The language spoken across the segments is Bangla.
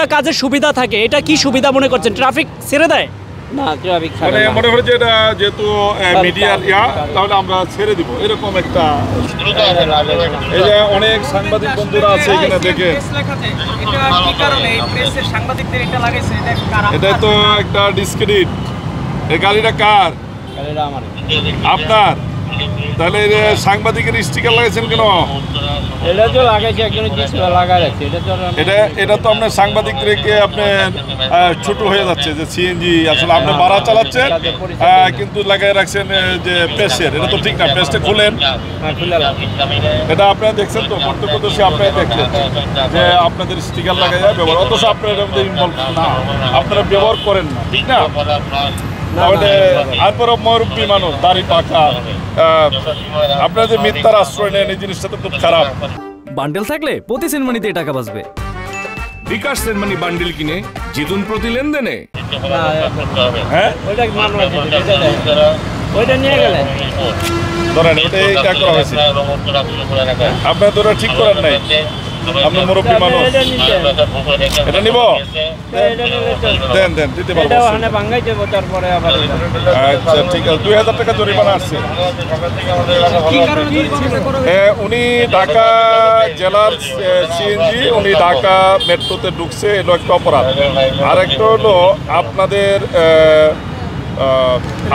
প্রতিটা কাজের সুবিধা থাকে, এটা কি সুবিধা মনে করছেন? ট্রাফিক ছেড়ে দেয় না, ট্রাফিক মানে মনে করি যে এটা যেহেতু মিডিয়ার তাহলে আমরা ছেড়ে দিব এরকম একটা। এই যে অনেক সাংবাদিক বন্ধুরা আছে এখানে দেখে, এটা তো একটা ডিসক্রেডিট। এই গাড়িটা কার? আপনার? তাহলে সাংবাদিকের স্টিকার লাগাইছেন কেন? এটা তো লাগাইছে একজন লাগাই রাখছে, এটা তো আপনার সাংবাদিকদেরকে আপনি ছোট হয়ে যাচ্ছে যে সিএনজি আসলে আপনি ভাড়া চালাচ্ছেন কিন্তু লাগাই রাখছেন যে প্রেসের। এটা তো ঠিক না, প্রেসটা খুলেন। এটা আপনারা দেখছেন তো, প্রত্যক্ষদর্শী আপনারা দেখছেন যে আপনাদের স্টিকার লাগাই ব্যবহার, অথচ আপনারা এর মধ্যে ইনভলভ না, আপনারা ব্যবহার করেন না, ঠিক না? তাহলে তারপরও মুরব্বী মানুষ, দাড়ি পাকা, আপনারা যে মিথ্যার আশ্রয় নেন, এই জিনিসটা তো খুব খারাপ। বান্ডেল থাকলে প্রতি সেনমানিতে টাকা বাঁচবে। বিকাশ সেনমানি বান্ডেল কিনে জিতুন প্রতি লেনদেনে। হ্যাঁ, ওইটা নিয়ে গেলেন ধরেন ওইটা করা হয়েছে, আপনার তো ঠিক করেন নাই, আপনার মুরব্বী মানুষ। এটা নিব, দেন দেন, দিতে পারবো। আচ্ছা ঠিক আছে, 2000 টাকা জরিমানা আসছে। উনি ঢাকা জেলার সিএনজি, উনি ঢাকা মেট্রোতে ঢুকছে, এলো একটা অপরাধ। আর একটা হলো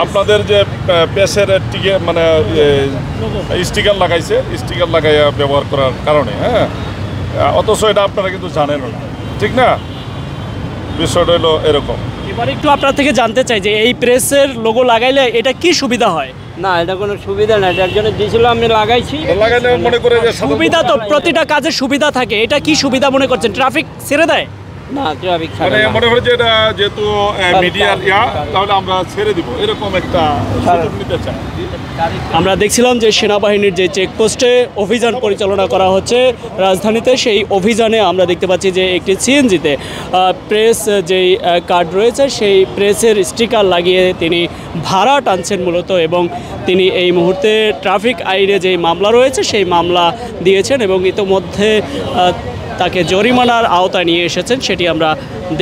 আপনাদের যে পেসের মানে স্টিকার লাগাইছে, স্টিকার লাগাইয়া ব্যবহার করার কারণে। হ্যাঁ, অথচ এটা আপনারা কিন্তু জানেন না, ঠিক না? বিষয়টা হলো এরকম। এবার একটু আপনার থেকে জানতে চাই যে এই প্রেসের লোগো লাগাইলে এটা কি সুবিধা হয়? না, এটা কোনো সুবিধা না, একজনে দিয়েছিল, আমি লাগাইছি। লাগাইলে মনে করে যে সুবিধা তো প্রতিটা কাজের সুবিধা থাকে, এটা কি সুবিধা মনে করছেন? ট্রাফিক ছেড়ে দেয় না, ট্রাফিক মানে মনে করি যে এটা যেহেতু মিডিয়ার তাহলে আমরা ছেড়ে দিব এরকম একটা সুযোগ নিতে চাই। আমরা দেখছিলাম যে সেনাবাহিনীর যে চেকপোস্টে অভিযান পরিচালনা করা হচ্ছে রাজধানীতে, সেই অভিযানে আমরা দেখতে পাচ্ছি যে একটি সিএনজিতে প্রেস যেই কার্ড রয়েছে সেই প্রেসের স্টিকার লাগিয়ে তিনি ভাড়া টানছেন মূলত, এবং তিনি এই মুহূর্তে ট্রাফিক আইনে যেই মামলা রয়েছে সেই মামলা দিয়েছেন এবং ইতোমধ্যে তাকে জরিমানার আওতায় নিয়ে এসেছেন, সেটি আমরা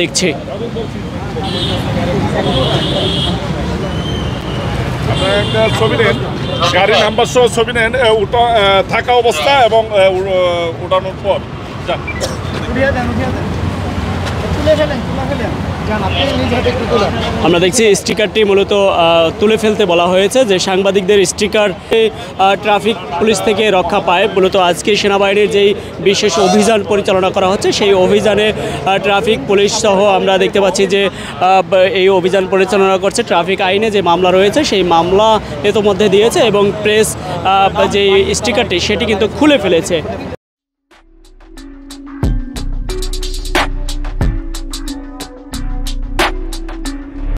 দেখছি। একটা ছবি নেন, গাড়ির নাম্বার সহ ছবি নেন, থাকা অবস্থা এবং উঠানোর পর আমরা দেখছি স্টিকারটি মূলত তুলে ফেলতে বলা হয়েছে, যে সাংবাদিকদের স্টিকার ট্রাফিক পুলিশ থেকে রক্ষা পায়। মূলত আজকে সেনাবাহিনীর যেই বিশেষ অভিযান পরিচালনা করা হচ্ছে সেই অভিযানে ট্রাফিক পুলিশ সহ আমরা দেখতে পাচ্ছি যে এই অভিযান পরিচালনা করছে। ট্রাফিক আইনে যে মামলা রয়েছে সেই মামলা ইতোমধ্যে দিয়েছে এবং প্রেস যে স্টিকারটি সেটি কিন্তু খুলে ফেলেছে।